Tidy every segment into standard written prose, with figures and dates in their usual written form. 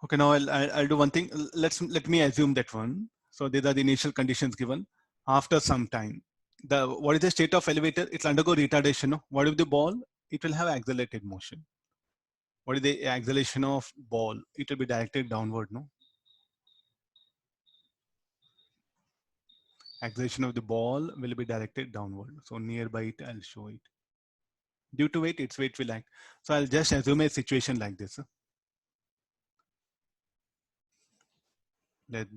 Okay, now I'll do one thing. Let me assume that one. So these are the initial conditions given. After some time, what is the state of elevator? It will undergo retardation. No? What if the ball? It will have accelerated motion. What is the acceleration of ball? It will be directed downward. No, acceleration of the ball will be directed downward. So nearby it, I'll show it. Due to weight, its weight will act. So I'll just assume a situation like this. Let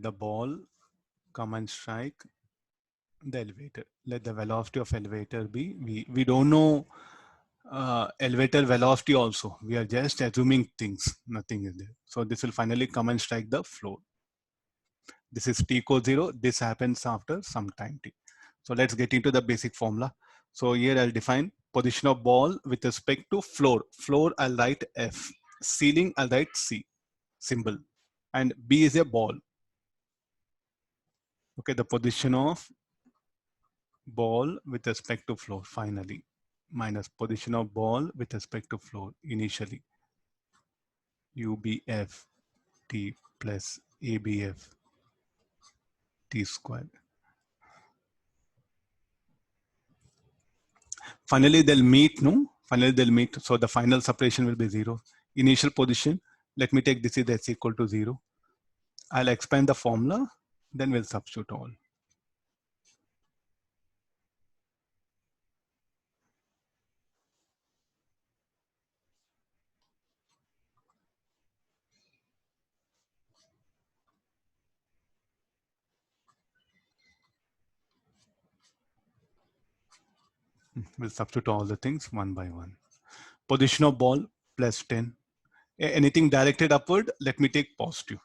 the ball come and strike the elevator. Let the velocity of elevator be v. We don't know elevator velocity also. We are just assuming things. Nothing is there. So this will finally come and strike the floor. This is t equals 0. This happens after some time t. So let's get into the basic formula. So here I'll define position of ball with respect to floor. Floor I'll write F. Ceiling I'll write C symbol. And B is a ball. Okay, the position of ball with respect to floor finally minus position of ball with respect to floor initially. UBF T plus ABF T squared. Finally, they'll meet, no? Finally, they'll meet. So the final separation will be 0. Initial position, let me take this is that's equal to 0. I'll expand the formula, then we'll substitute all. We'll substitute all the things one by one. Position of ball plus 10. Anything directed upward, let me take positive.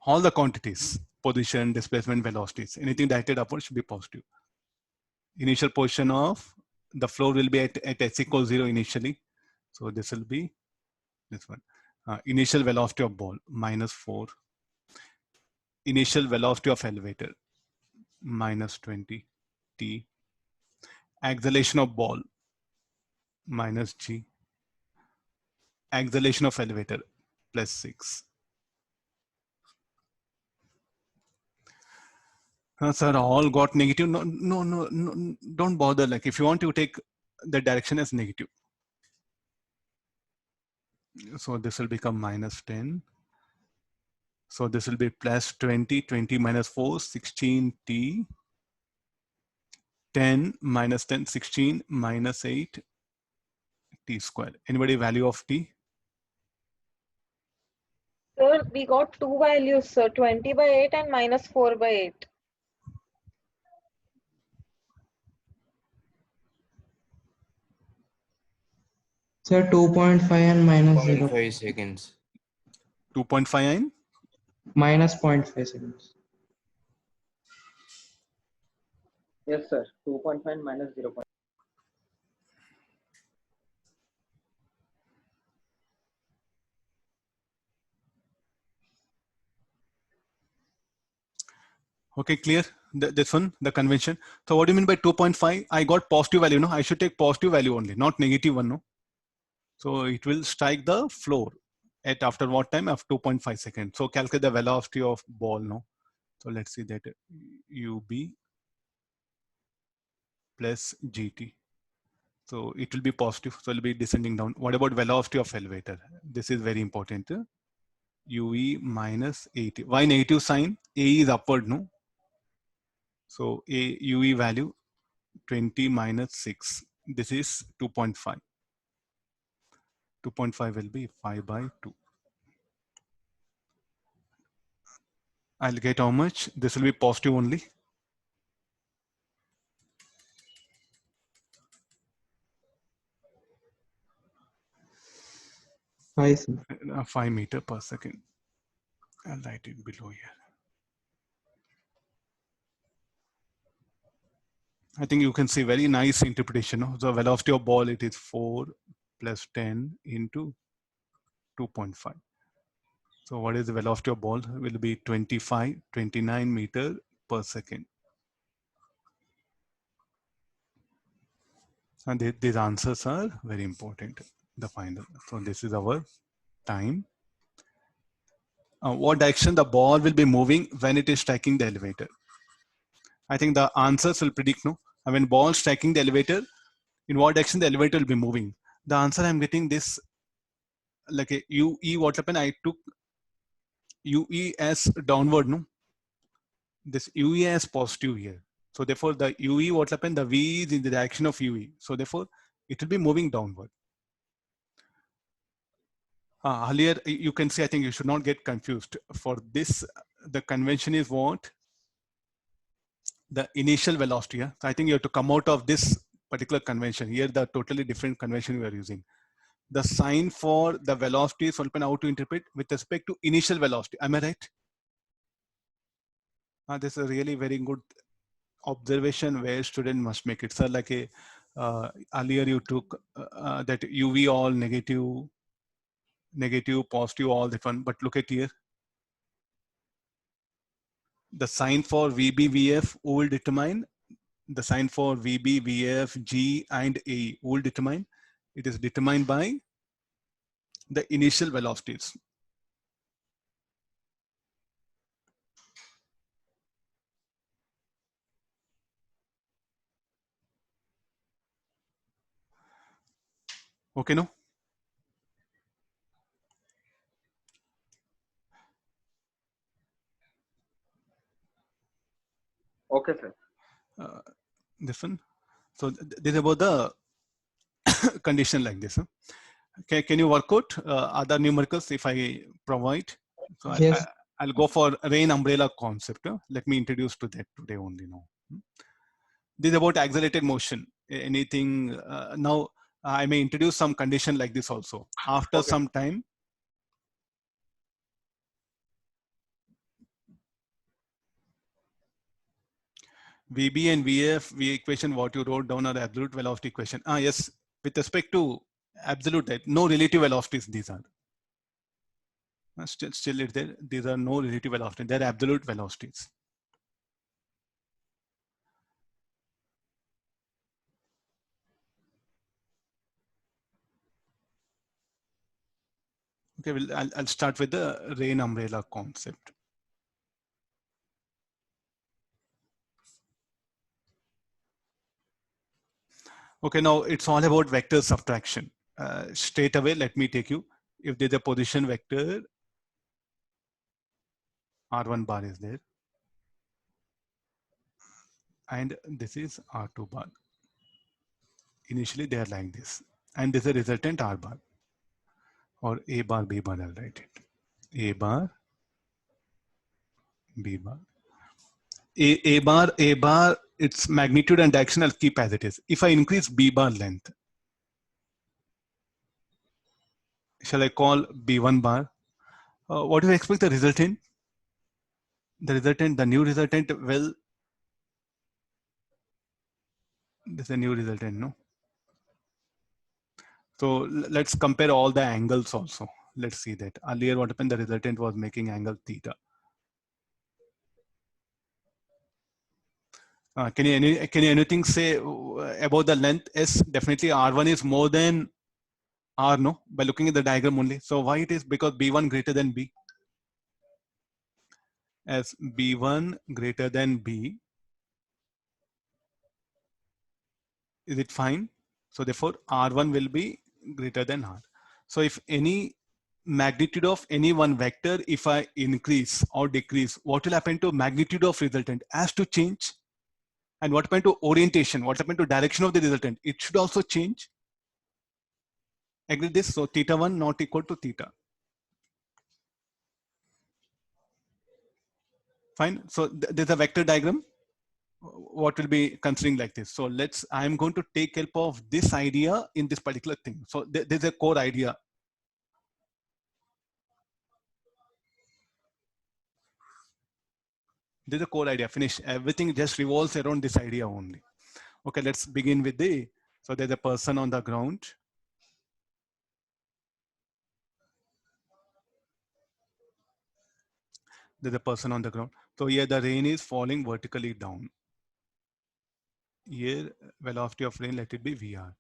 All the quantities, position, displacement, velocities, anything directed upward should be positive. Initial position of the floor will be at s equals 0 initially. So this will be this one. Initial velocity of ball minus 4. Initial velocity of elevator minus 20 t. Acceleration of ball minus g. Acceleration of elevator plus 6. Sir, all got negative. No, don't bother. Like if you want to take the direction as negative. So this will become minus 10. So this will be plus 20, 20 minus 4, 16t. 10 minus 10, 16 minus 8 t squared. Anybody value of t? Sir, we got two values, sir, 20 by 8 and minus 4 by 8. Sir, 2.5 and minus 0. 0.5 seconds. 2.5 and Minus 0.5 seconds. Yes, sir. 2.5 minus 0. okay, clear? This one, the convention. So what do you mean by 2.5? I got positive value, no? I should take positive value only, not negative one, no? So it will strike the floor at after what time? After 2.5 seconds. So calculate the velocity of ball, no? So let's see that UB plus GT. So it will be positive. So it will be descending down. What about velocity of elevator? This is very important. UE minus 80. Why negative sign? A is upward, no? So A UE value 20 minus 6. This is 2.5. 2.5 will be 5 by 2. I'll get how much? This will be positive only. Hi, sir. 5 meter per second. I'll write it below here. I think you can see very nice interpretation. No? The velocity of ball, it is 4 plus 10 into 2.5. So what is the velocity of ball? Will be 29 meter per second. And these answers are very important, the final. So this is our time. What direction the ball will be moving when it is striking the elevator? I think the answers will predict, no? When ball striking the elevator, in what direction the elevator will be moving? The answer I'm getting this, like a UE, what happened? I took UE as downward, no? This UE as positive here. So therefore the UE, what happened? The V is in the direction of UE. So therefore it will be moving downward. Earlier, you can see, I think you should not get confused. For this, the convention is what? The initial velocity. Yeah? So I think you have to come out of this particular convention. Here, the totally different convention we are using. The sign for the velocity is how to interpret with respect to initial velocity. Am I right? This is a really very good observation where student must make it. So like a earlier you took that UV all negative, positive, all that one. But look at here. The sign for VB, VF will determine the sign for VB, VF, G, and A will determine. It is determined by the initial velocities. Okay, no? Okay, sir. This one. So this is about the condition like this. Huh? Okay, can you work out other numericals if I provide? So Yes. I'll go for rain umbrella concept. Huh? Let me introduce to that today only now. This is about accelerated motion. Anything now I may introduce some condition like this also. After Okay. some time, VB and VF, V equation, what you wrote down are the absolute velocity equation. Yes, with respect to absolute, no relative velocities these are. Still it's there. These are no relative velocities. They're absolute velocities. Okay, I'll start with the rain umbrella concept. Okay, now it's all about vector subtraction. Straight away, let me take you. If there's a position vector, R1 bar is there. And this is R2 bar. Initially, they are like this. And this is a resultant R bar. Or A bar, B bar, I'll write it. A bar, B bar. A bar, its magnitude and direction I'll keep as it is. If I increase B bar length, shall I call B1 bar? What do you expect the resultant? The new resultant, well, this is a new resultant, no? So let's compare all the angles also. Let's see that. Earlier what happened, the resultant was making angle theta. Can you anything say about the length? S, definitely R1 is more than R, no? By looking at the diagram only. So why it is? Because B1 greater than B. As B1 greater than B, is it fine? So therefore R1 will be greater than R. So if any magnitude of any one vector, if I increase or decrease, what will happen to magnitude of resultant? Has to change. And what happened to orientation? What happened to direction of the resultant? It should also change. Agree this? So theta 1 not equal to theta. Fine. So there's a vector diagram. What will be considering like this? So I'm going to take help of this idea in this particular thing. So there's a core idea. There's a core idea. Finish. Everything just revolves around this idea only. Okay, let's begin with so there's a person on the ground. There's a person on the ground. So here the rain is falling vertically down. here velocity of rain, let it be VR.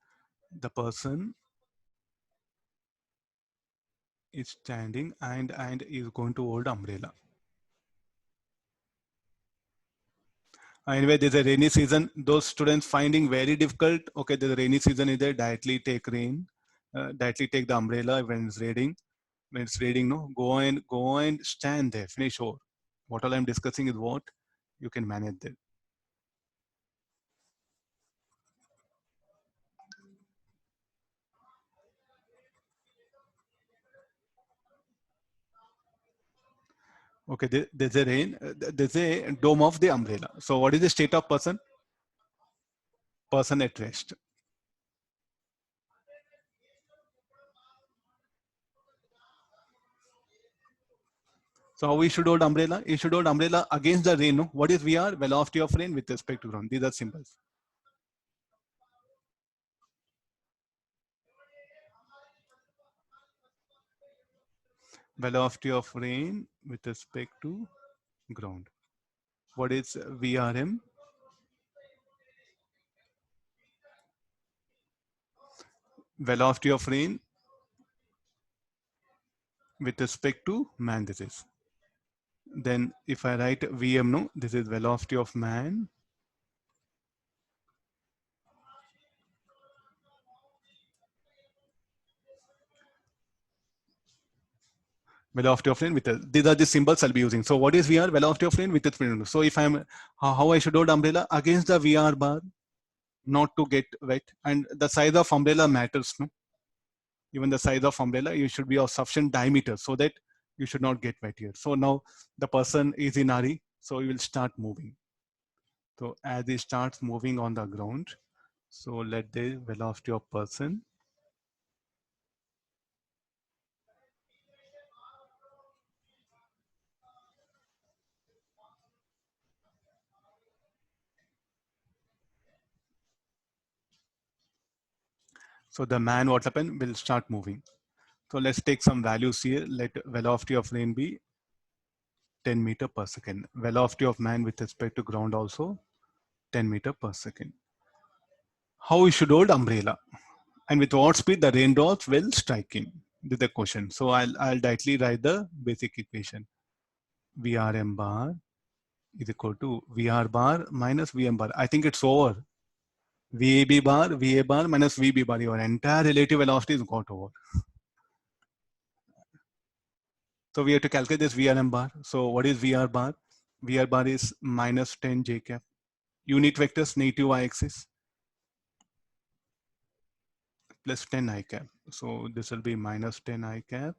The person is standing and is going to hold umbrella. Anyway, there's a rainy season. Those students finding very difficult. Okay, there's a rainy season is there. Directly take rain. Directly take the umbrella when it's raining. When it's raining, no, go and stand there. Finish over. What all I'm discussing is what you can manage there. Okay, there's a rain. There's a dome of the umbrella. So what is the state of person? Person at rest. So how we should hold umbrella? You should hold umbrella against the rain. No? What is VR? Velocity of rain with respect to ground. These are symbols. Velocity of rain with respect to ground. What is VRM? Velocity of rain with respect to man, this is. Then if I write VM, no, this is velocity of man velocity of rain with these are the symbols I'll be using. So what is VR? Velocity of rain with its. So if I'm how I should hold umbrella against the VR bar, not to get wet, and the size of umbrella matters. No, even the size of umbrella, you should be of sufficient diameter so that you should not get wet here. So now the person is in hurry, so he will start moving. So as he starts moving on the ground, so let the velocity of person so the man what happened will start moving. So let's take some values here. Let velocity of rain be 10 meter per second. Velocity of man with respect to ground also 10 meter per second. How we should hold umbrella? And with what speed the raindrops will strike him? This is the question. So I'll directly write the basic equation. VRM bar is equal to VR bar minus VM bar. I think it's over. VA bar minus VB bar. Your entire relative velocity is got over. So we have to calculate this VRM bar. So what is VR bar? VR bar is minus 10 J cap. Unit vectors negative y-axis plus 10 I cap. So this will be minus 10 I cap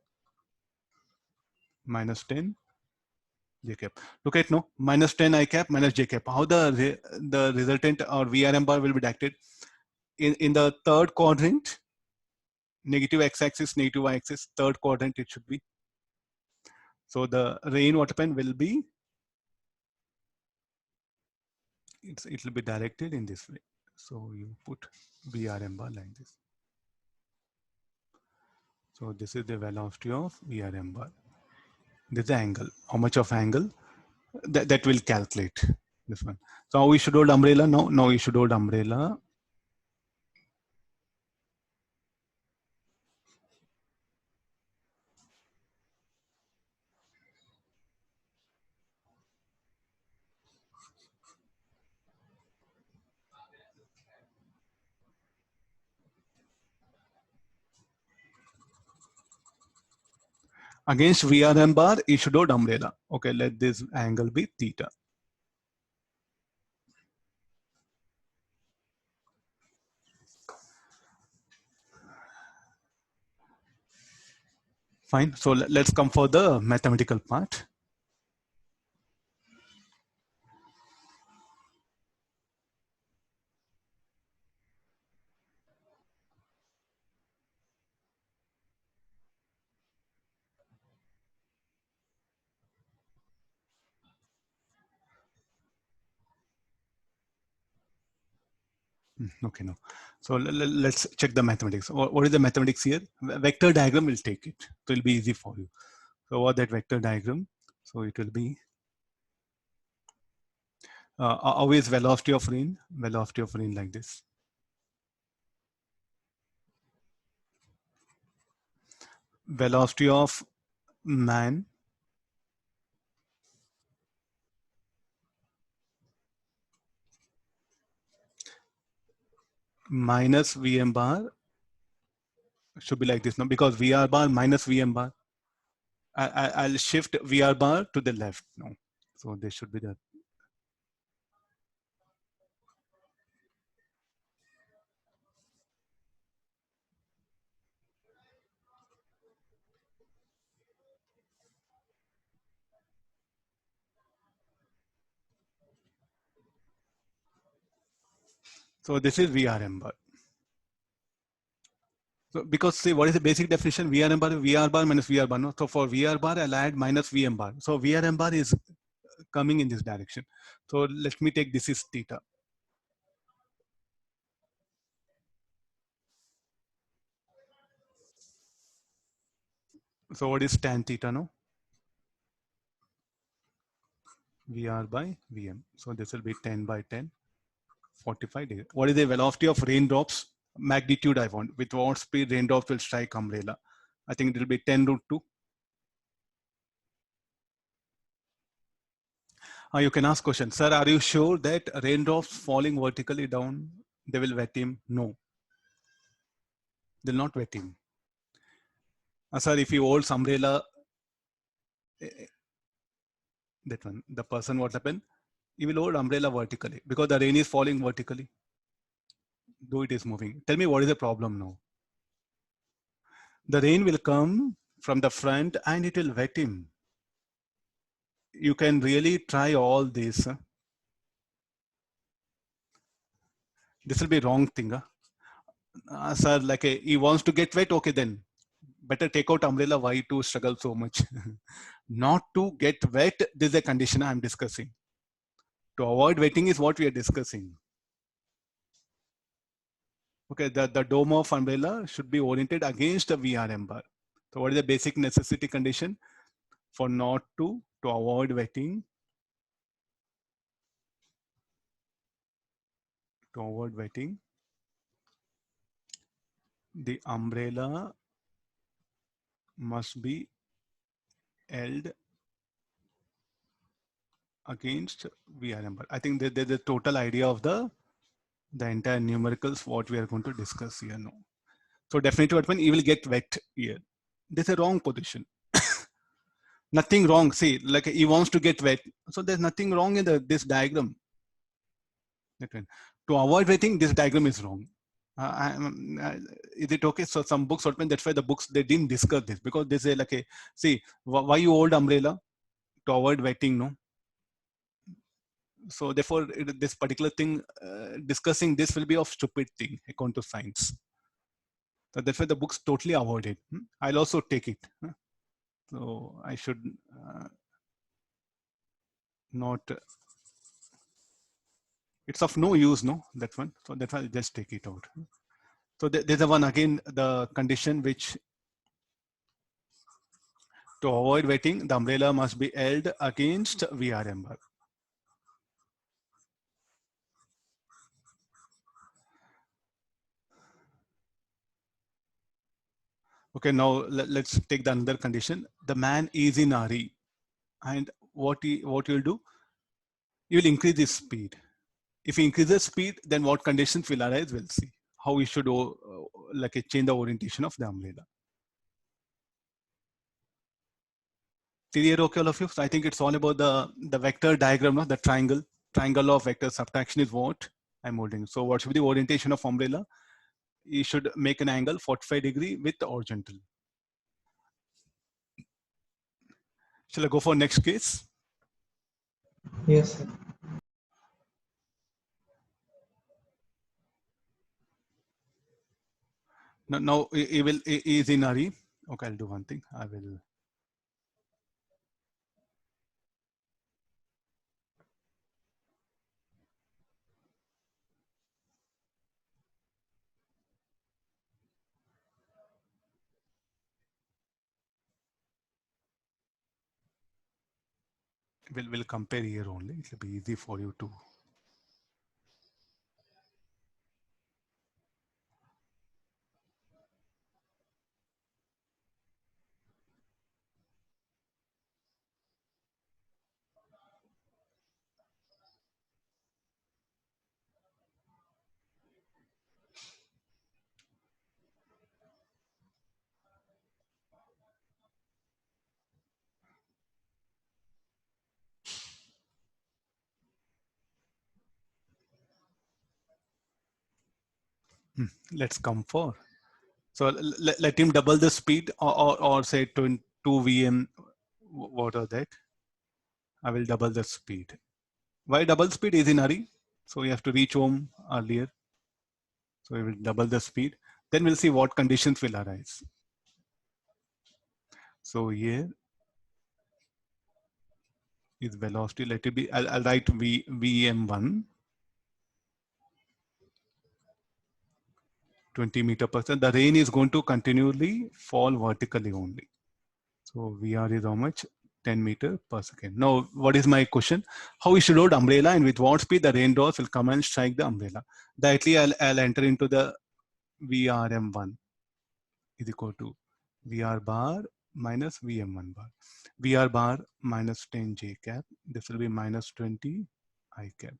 minus 10 J cap. Look at no minus 10 I cap minus J cap. How the resultant or VRM bar will be directed in the third quadrant, negative x-axis, negative y-axis, third quadrant it should be. So the rain water pen will be it will be directed in this way. So you put VRM bar like this. So this is the velocity of VRM bar. This is the angle. How much of angle? That will calculate this one. So how we should hold umbrella now? Now we should hold umbrella. Against VRM bar, you should hold umbrella. Okay, let this angle be theta. Fine. So let's come for the mathematical part. Okay, no. So let's check the mathematics. What is the mathematics here? Vector diagram will take it. So it'll be easy for you. So what that vector diagram? So it will be How is velocity of rain? Velocity of rain like this. Velocity of man minus Vm bar should be like this now, because Vr bar minus Vm bar. I'll shift Vr bar to the left now. So this should be the. So this is Vrm bar. So because see, what is the basic definition? Vrm bar, Vr bar minus Vr bar. No? So for Vr bar, I'll add minus Vm bar. So Vrm bar is coming in this direction. So let me take this is theta. So what is tan theta now? Vr by Vm. So this will be 10 by 10, 45 degrees. What is the velocity of raindrops? Magnitude I want. With what speed raindrops will strike umbrella? I think it will be 10 root 2. You can ask question, sir, are you sure that raindrops falling vertically down, they will wet him? No, they'll not wet him. Sir, if he holds umbrella, that one, the person what happened? He will hold umbrella vertically because the rain is falling vertically, though it is moving. Tell me what is the problem now? The rain will come from the front and it will wet him. You can really try all this. This will be wrong thing. Sir, like he wants to get wet, okay then. Better take out umbrella. Why to struggle so much? Not to get wet, this is a condition I'm discussing. To avoid wetting is what we are discussing. Okay, the dome of umbrella should be oriented against the VRM bar. So what is the basic necessity condition? For not to avoid wetting, the umbrella must be held against VRM bar. I think that there's the total idea of the entire numericals what we are going to discuss here now. So definitely what when he will get wet here. This is a wrong position. Nothing wrong. See, like he wants to get wet. So there's nothing wrong in this diagram. To avoid wetting, this diagram is wrong. Is it okay? So some books, that's why the books, they didn't discuss this because they say like, see, why you hold umbrella? To avoid wetting, no? So therefore, this particular thing, discussing this will be of stupid thing, according to science. So that's why the books totally avoid it. I'll also take it. So I should not. It's of no use, no, that one. So that's why I'll just take it out. So there's a one again, the condition which to avoid wetting, the umbrella must be held against VRM bar. Okay, now let's take the another condition. The man is in a hurry, and what you'll do? You will increase his speed. If he increases speed, then what conditions will arise? We'll see how we should like change the orientation of the umbrella. Clear, okay, all of you? So I think it's all about the vector diagram, no? The triangle of vector subtraction is what I'm holding. So what should be the orientation of umbrella? You should make an angle 45 degree with horizontal. Shall I go for next case? Yes, sir. Now he is in a hurry. Okay, I'll do one thing. I will. We'll compare here only. It will be easy for you to. Let's come for. So let him double the speed or say 2 VM. What are that? I will double the speed. Why double speed? Is in hurry. So we have to reach home earlier. So we will double the speed. Then we'll see what conditions will arise. So here is velocity. Let it be. I'll write VM1. 20 meter per second. The rain is going to continually fall vertically only. So VR is how much? 10 meter per second. Now, what is my question? How we should load umbrella and with what speed the raindrops will come and strike the umbrella? Directly, I'll enter into the VRM1 is equal to VR bar minus VM1 bar. VR bar minus 10 J cap. This will be minus 20 I cap.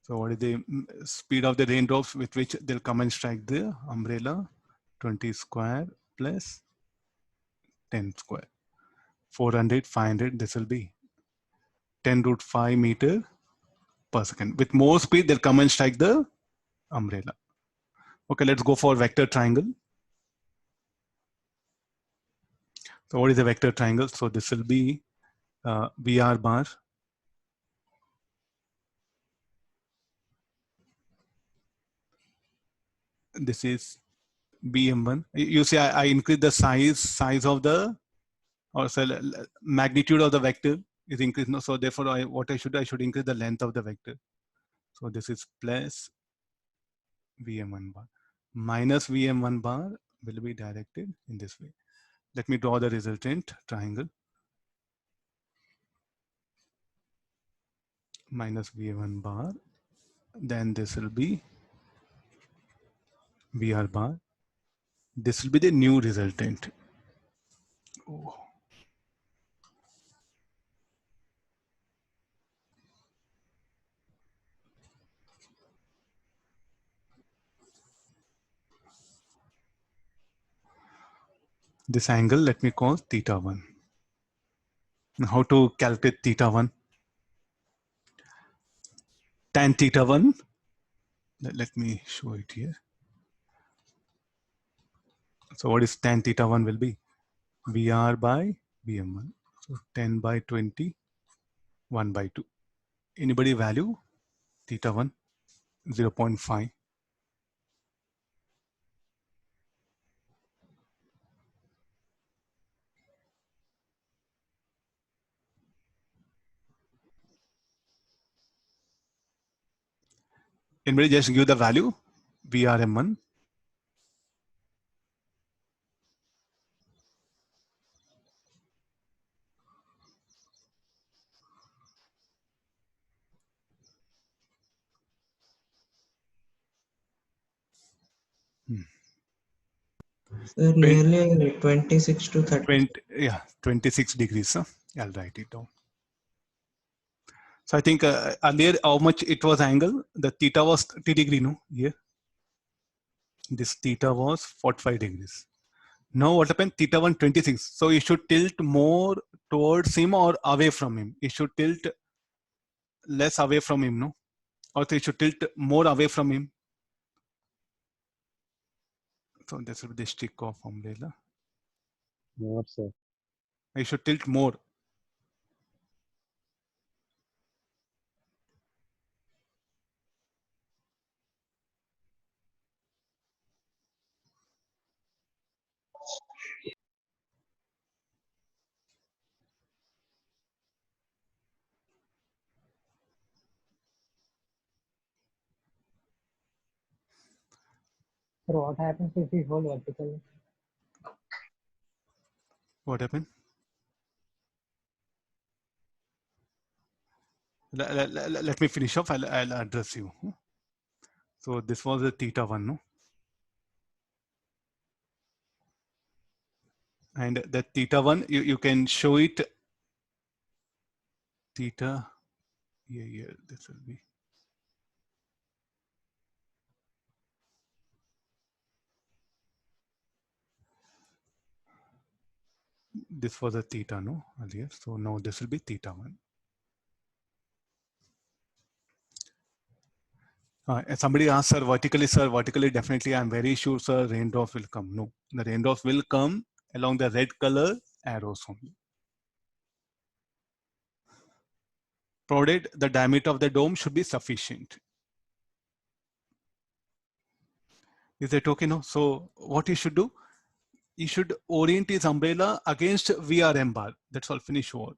So what is the speed of the raindrops with which they'll come and strike the umbrella? 20 square plus 10 square. 400, 500, this will be 10 root 5 meter per second. With more speed, they'll come and strike the umbrella. Okay, let's go for vector triangle. So what is a vector triangle? So this will be VR bar. This is BM1. You see, I increase the size of the, or so magnitude of the vector is increased. No, so therefore, I should increase the length of the vector. So this is plus VM1 bar. Minus VM1 bar will be directed in this way. Let me draw the resultant triangle. Minus VM1 bar. Then this will be VR bar. This will be the new resultant. Oh. This angle, let me call theta 1. Now how to calculate theta 1? Tan theta 1. Let me show it here. So what is tan theta 1 will be? VR by VM1. So 10 by 20, 1 by 2. Anybody value theta 1? 0.5. Anybody just give the value? VRM1. Sir, nearly 26 to 30. 20, yeah, 26 degrees. Huh? I'll write it down. So I think earlier how much it was angle? The theta was 30 degree, no? Here. This theta was 45 degrees. Now what happened? Theta 1 26. So you should tilt more towards him or away from him. You should tilt less away from him, no? Or you should tilt more away from him. So this will be the stick of umbrella. More, sir. You should tilt more. So what happens if we hold vertical? What happened? Let me finish off. I'll address you. So this was a theta 1, no? And the theta 1, you can show it theta. Yeah, this will be. This was a theta, no, earlier. So now this will be theta 1. Somebody asked, sir, vertically, definitely, I'm very sure, sir, raindrops will come. No, the raindrops will come along the red color arrows only. Provided the diameter of the dome should be sufficient. Is that okay? No. So what you should do? You should orient his umbrella against VRM bar. That's all. Finish over.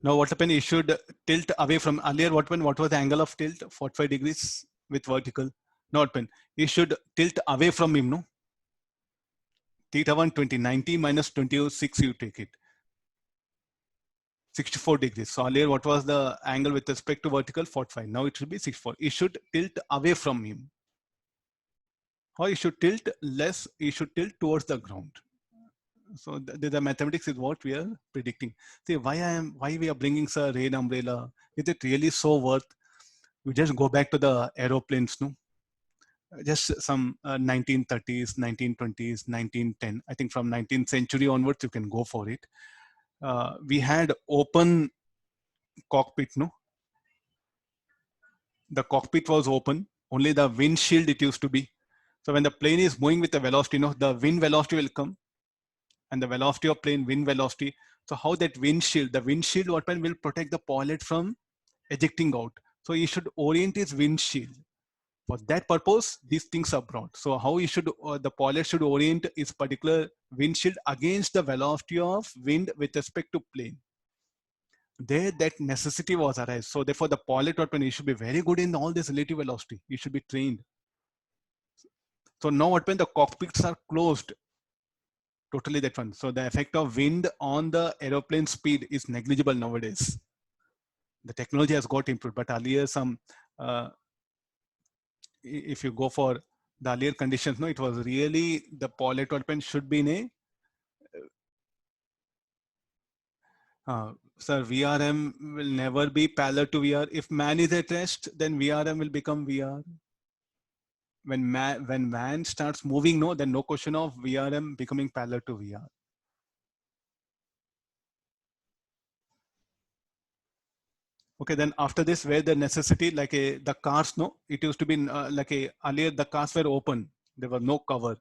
Now what happened? You should tilt away from earlier. What happened? What was the angle of tilt? 45 degrees with vertical. Now what happened? You should tilt away from him. No. Theta 1 20 90 minus 26. You take it. 64 degrees. So earlier, what was the angle with respect to vertical? 45. Now it should be 64. You should tilt away from him. Or you should tilt less. You should tilt towards the ground. So the mathematics is what we are predicting. See why we are bringing sir rain umbrella. Is it really so worth? You just go back to the aeroplanes, no? Just some 1930s, 1920s, 1910. I think from 19th century onwards, you can go for it. We had open cockpit, no? The cockpit was open. Only the windshield it used to be. So when the plane is moving with the velocity, no, the wind velocity will come. And the velocity of plane, wind velocity. So how that windshield, the windshield what will protect the pilot from ejecting out. So you should orient his windshield. For that purpose, these things are brought. So how you should, the pilot should orient his particular windshield against the velocity of wind with respect to plane. There that necessity was arise. So therefore the pilot what you should be very good in all this relative velocity. You should be trained. So now what when the cockpits are closed, totally that one. So the effect of wind on the aeroplane speed is negligible nowadays. The technology has got improved, but earlier some, if you go for the earlier conditions, no, it was really the pilot development should be in a, sir, VRM will never be parallel to VR. If man is at rest, then VRM will become VR. When man starts moving, no, then no question of VRM becoming parallel to VR. Okay, then after this, where the necessity, like the cars, no, it used to be earlier the cars were open, there was no cover.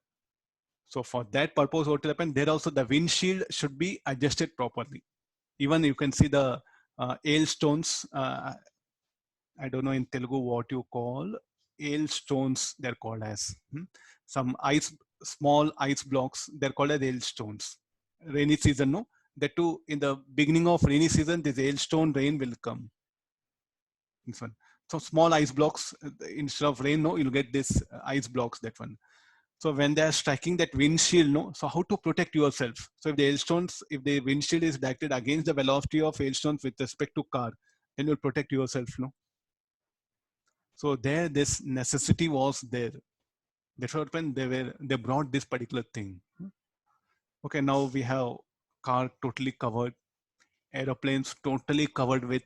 So for that purpose, what will happen? There also the windshield should be adjusted properly. Even you can see the hailstones. I don't know in Telugu what you call hailstones. They're called as some small ice blocks. They're called as hailstones. Rainy season, no. That too, in the beginning of rainy season, this hailstone rain will come. This one. So small ice blocks instead of rain, no, you'll get this ice blocks. That one. So when they are striking that windshield, no. So how to protect yourself? So if the hailstones, if the windshield is directed against the velocity of hailstones with respect to car, then you'll protect yourself, no. So there, this necessity was there. That's what when they brought this particular thing. Okay, now we have car totally covered, aeroplanes totally covered with.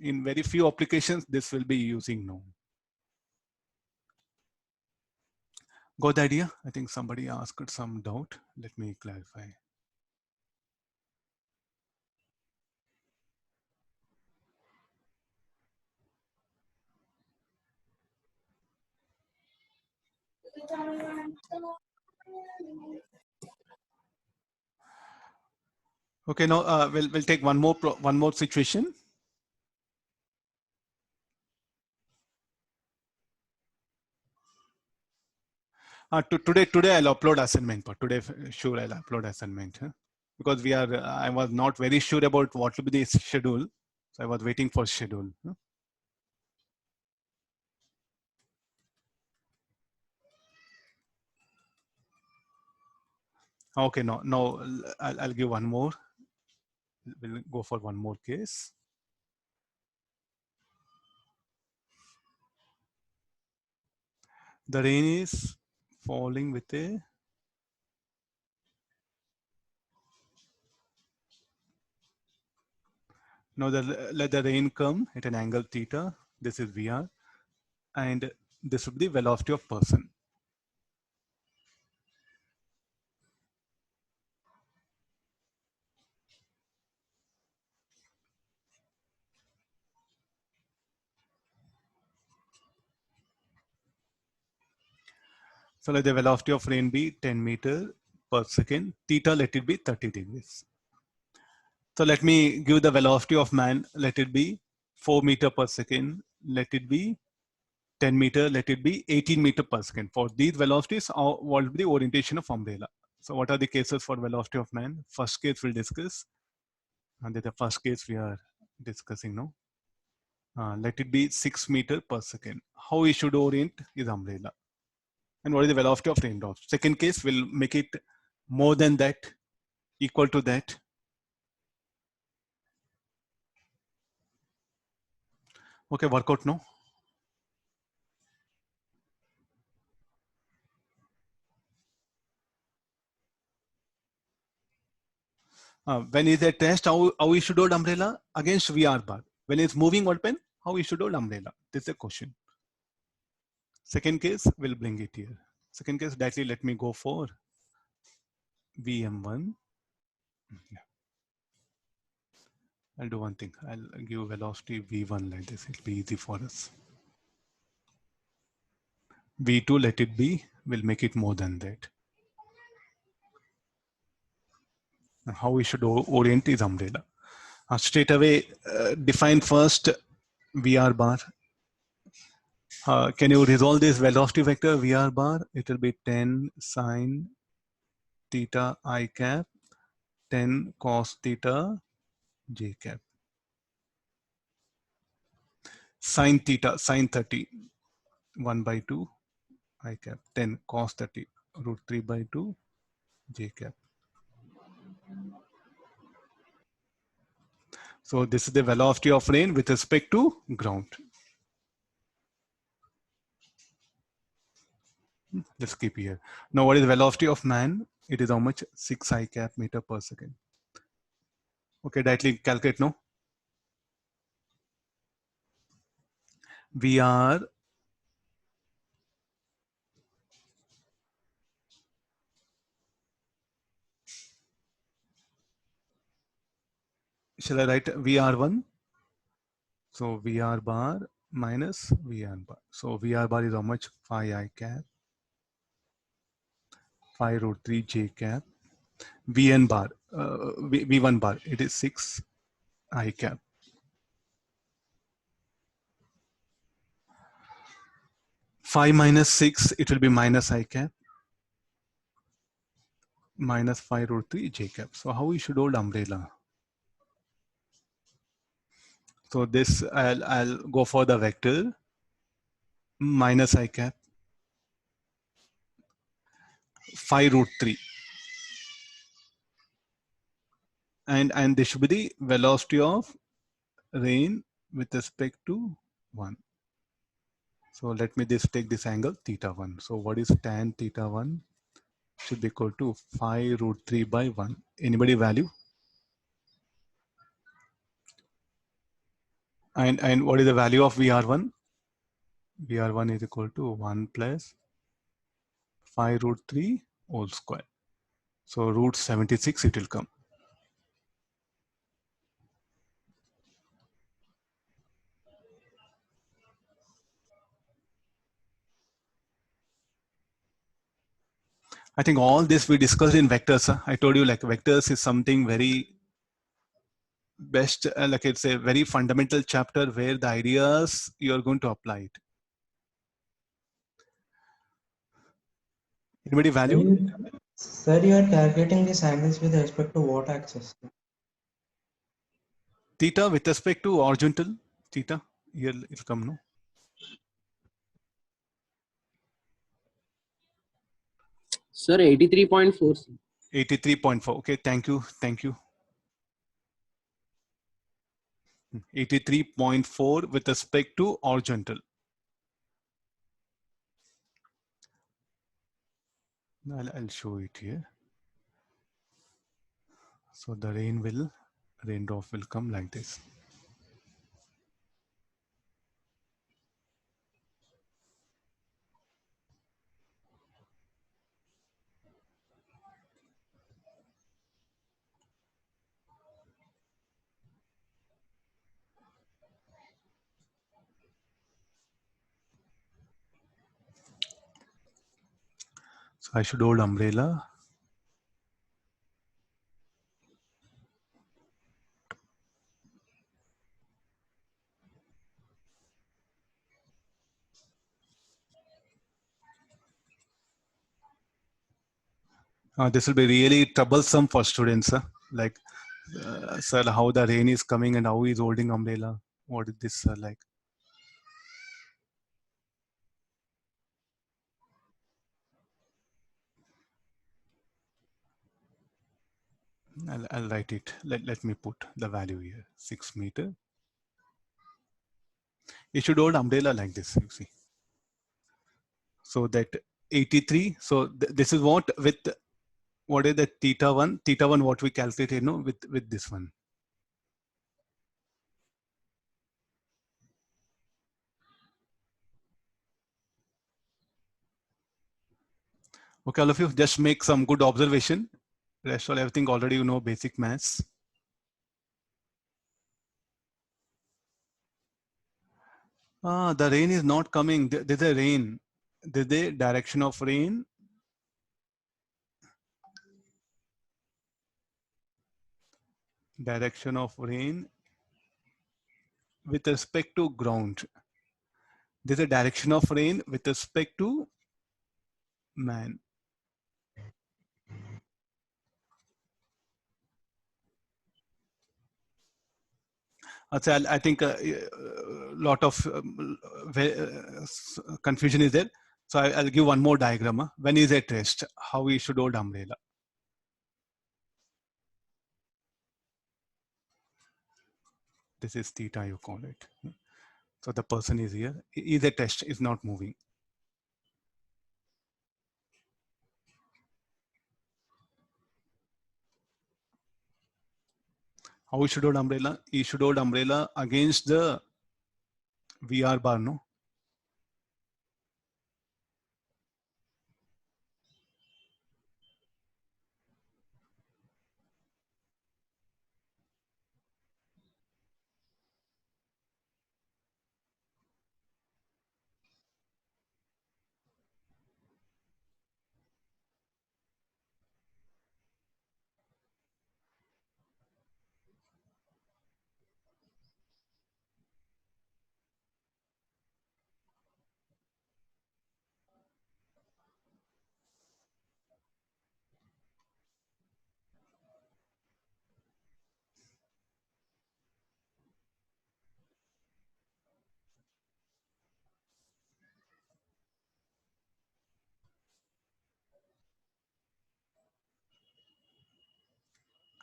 In very few applications, this will be using now. Got the idea? I think somebody asked some doubt. Let me clarify. Okay, now we'll take one more situation. Today I'll upload assignment. But today, sure, I'll upload assignment because we are. I was not very sure about what will be the schedule, so I was waiting for schedule. Okay, no, I'll give one more. We'll go for one more case. The rain is falling with a now let the rain come at an angle theta. This is VR, and this would be the velocity of person. So let the velocity of rain be 10 meter per second. Theta, let it be 30 degrees. So let me give the velocity of man. Let it be 4 meter per second. Let it be 10 meter. Let it be 18 meter per second. For these velocities, what will be the orientation of umbrella? So what are the cases for velocity of man? First case we'll discuss. And the first case we are discussing now. Let it be 6 meter per second. How we should orient is umbrella. And what is the velocity of raindrops? Second case will make it more than that, equal to that. Okay, work out now. When is a test, how we should hold umbrella against VR bar. When it's moving open, how we should hold umbrella. This is a question. Second case, we'll bring it here. Second case, directly let me go for VM1. Yeah. I'll do one thing. I'll give velocity V1 like this. It'll be easy for us. V2, let it be. We'll make it more than that. And how we should orient is umbrella. Straight away, define first VR bar. Can you resolve this velocity vector VR bar? It will be 10 sine theta I cap, 10 cos theta j cap. Sine theta, sine 30, 1 by 2 I cap, 10 cos 30, root 3 by 2 j cap. So this is the velocity of rain with respect to ground. Let's keep here. Now what is the velocity of man? It is how much? 6 I cap meter per second. Okay, directly calculate now. We are shall I write VR1? So VR bar minus VR bar. So VR bar is how much? 5 I cap, 5 root 3 j cap. VN bar, V1 bar, it is 6 I cap. Five minus 6, it will be minus I cap, minus 5 root 3 j cap. So how we should hold umbrella? So this I'll go for the vector minus I cap, 5 root 3. And this should be the velocity of rain with respect to 1. So let me just take this angle theta 1. So what is tan theta 1? Should be equal to 5 root 3 by 1. Anybody value? And what is the value of VR1? VR1 is equal to 1 plus 5 root 3 whole square. So root 76 it will come. I think all this we discussed in vectors. I told you like vectors is something very best, like it's a very fundamental chapter where the ideas you are going to apply it. Anybody value? Sir, you are calculating these angles with respect to what axis? Theta with respect to horizontal theta. Here it will come, no? Sir, 83.4. 83.4. Okay, thank you. 83.4 with respect to horizontal. I'll show it here. So the raindrop will come like this. So I should hold umbrella. This will be really troublesome for students. Like, sir, how the rain is coming and how he's holding umbrella. What is this, sir, like? I'll write it. Let me put the value here. 6 meter. You should hold umbrella like this, you see. So that 83. So this is what with what is the theta 1? Theta 1 what we calculated, you know, with this one. Okay, all of you just make some good observation. Rest of everything already you know, basic maths. The rain is not coming. There's a rain. There's a direction of rain. Direction of rain with respect to ground. There's a direction of rain with respect to man. I think a lot of confusion is there. So I'll give one more diagram. When is at rest? How we should hold umbrella. This is theta, you call it. So the person is here. He is at rest, is not moving. How we should hold umbrella? He should hold umbrella against the VR bar, no?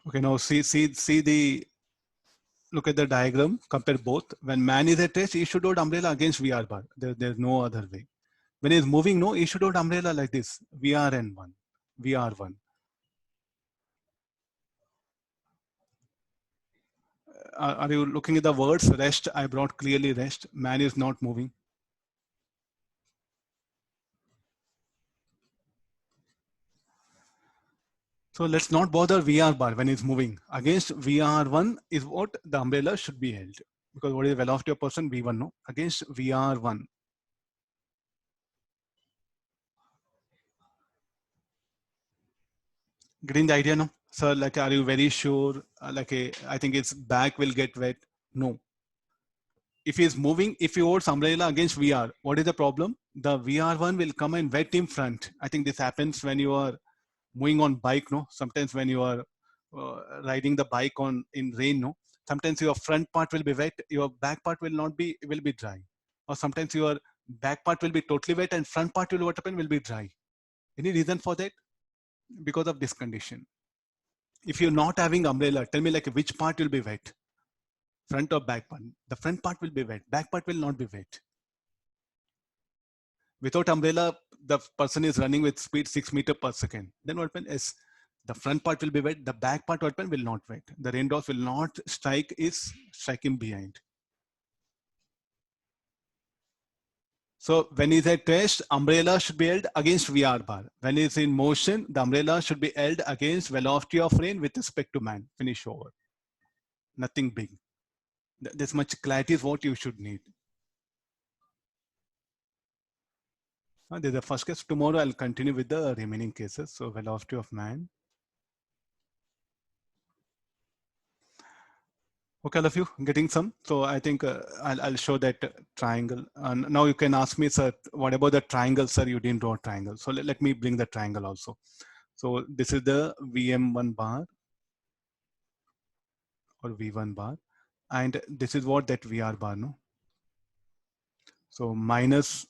Okay, now see the, look at the diagram, compare both. When man is at rest, he should hold umbrella against VR bar. There's no other way. When he's moving, no, he should hold umbrella like this, VRN1, VR1. Are you looking at the words rest? I brought clearly rest. Man is not moving. So let's not bother VR bar when it's moving. Against VR1 is what the umbrella should be held. Because what is the velocity of person? V1, no? Against VR1. Getting the idea, no? Sir, like, are you very sure? I think its back will get wet. No. If he is moving, if he holds umbrella against VR, what is the problem? The VR1 will come and wet in front. I think this happens when you are moving on bike, no? Sometimes when you are riding the bike in rain, no? Sometimes your front part will be wet, your back part will be dry. Or sometimes your back part will be totally wet and front part will be dry. Any reason for that? because of this condition. If you're not having umbrella, tell me like which part will be wet? Front or back part? The front part will be wet. Back part will not be wet. Without umbrella, the person is running with speed 6 meters per second. Then what happens is the front part will be wet. The back part what happens will not wet. The raindrops will not strike is striking behind. So when it's at rest, umbrella should be held against VR bar. When it's in motion, the umbrella should be held against velocity of rain with respect to man. Finish over. Nothing big. This much clarity is what you should need. This is the first case. Tomorrow I'll continue with the remaining cases. So velocity of man. Okay, all of you getting some. So I think I'll show that triangle. And now you can ask me, sir, what about the triangle, sir? You didn't draw a triangle. So let me bring the triangle also. So this is the VM1 bar or V1 bar. And this is what that VR bar, no? So minus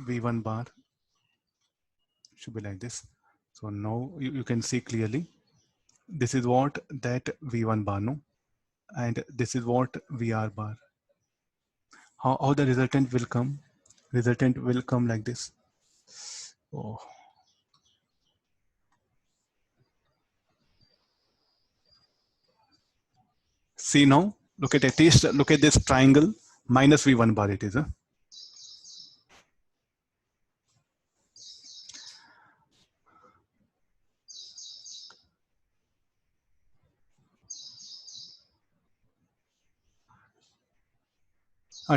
V1 bar should be like this. So now you can see clearly. This is what that V1 bar, no? And this is what VR bar. How the resultant will come? Resultant will come like this. Oh. See now, look at least, look at this triangle, minus V1 bar it is.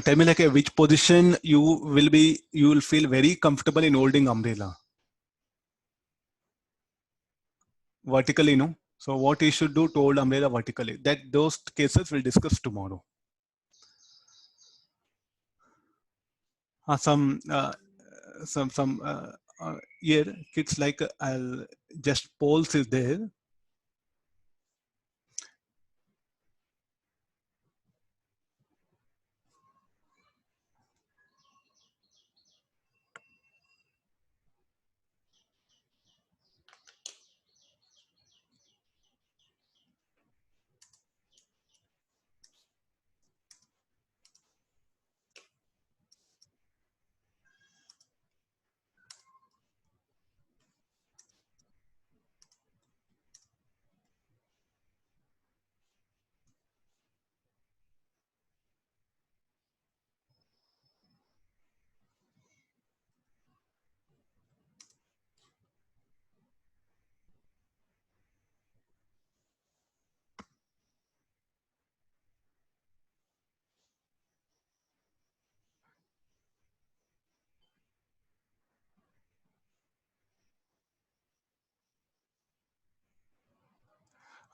Tell me like which position you will feel very comfortable in holding umbrella. Vertically, no? So what you should do to hold umbrella vertically, those cases we'll discuss tomorrow. Some here kids like I'll just poles is there.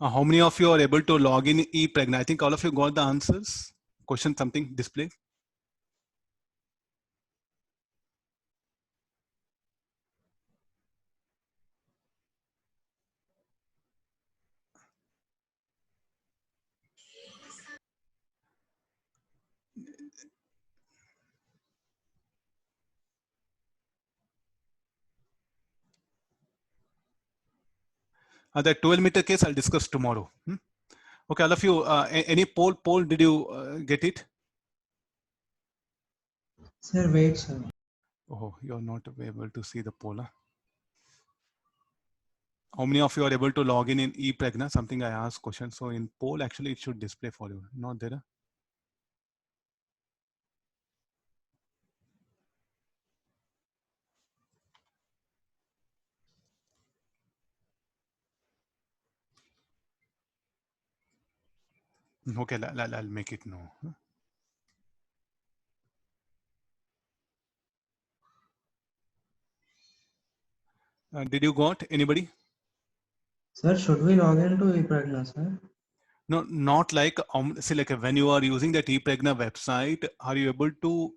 How many of you are able to log in ePregna? I think all of you got the answers. Question something display. The 12-meter case I'll discuss tomorrow. Okay, all of you, any poll, did you get it? Sir, wait, sir. Oh, you're not able to see the poll. Huh? How many of you are able to log in ePregna? Something I asked question. So in poll, actually it should display for you. Not there. Huh? Okay, I'll make it no. Did you got anybody? Sir, should we log into ePregna, sir? No, not like see, like when you are using the ePregna website, are you able to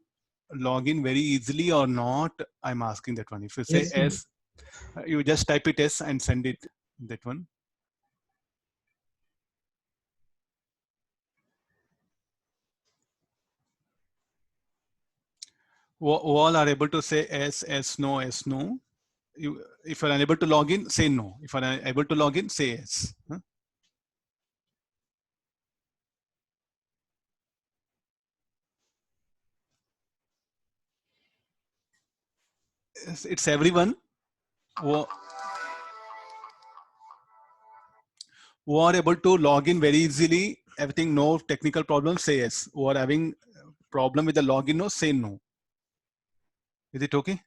log in very easily or not? I'm asking that one. If you say Yes, sir. yes, you just type it S and send it that one. All are able to say S, no, S, no. if you're unable to log in, say no. If you're unable to log in, say yes. Huh? It's everyone who are able to log in very easily. Everything, no technical problem, say yes. Who are having problem with the login, no, say no. Is it okay?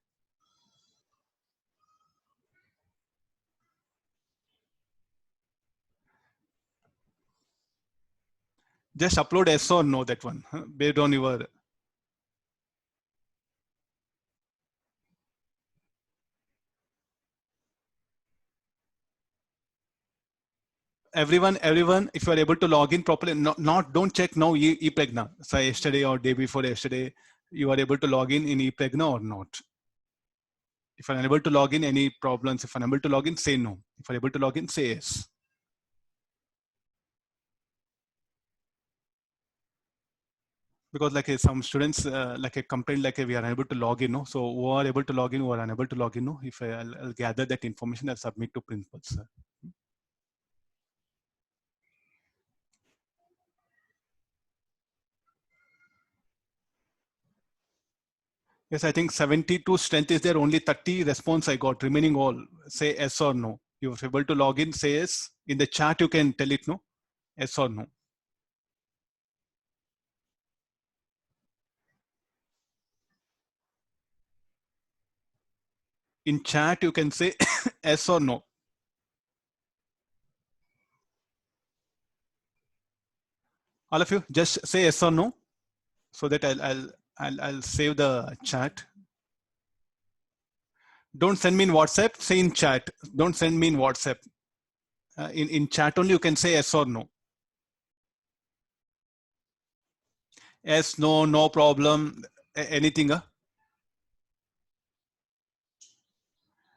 Just upload yes or no, that one, huh? Based on your. Everyone, if you are able to log in properly, not don't check now ePregna. So yesterday or day before yesterday, you are able to log in ePregna or not. If you're unable to log in, any problems, if unable to log in, say no. If you're able to log in, say yes. Because like some students like a complaint like we are unable to log in, no? So who are able to log in, who are unable to log in, no? If I'll gather that information, I'll submit to principals. Yes, I think 72 strength is there, only 30 response I got, remaining all say yes or no. You're able to log in, say yes. In the chat, you can tell it no, yes or no. In chat, you can say yes or no. All of you, just say yes or no, so that I'll save the chat. Don't send me in WhatsApp. Say in chat. Don't send me in WhatsApp. In chat only, you can say yes or no. Yes, no, no problem. Anything.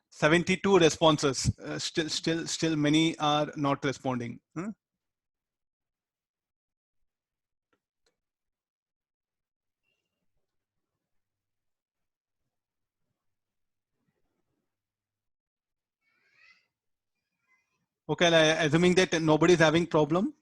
72 responses. Still, many are not responding. Huh? Okay, assuming that nobody is having problem.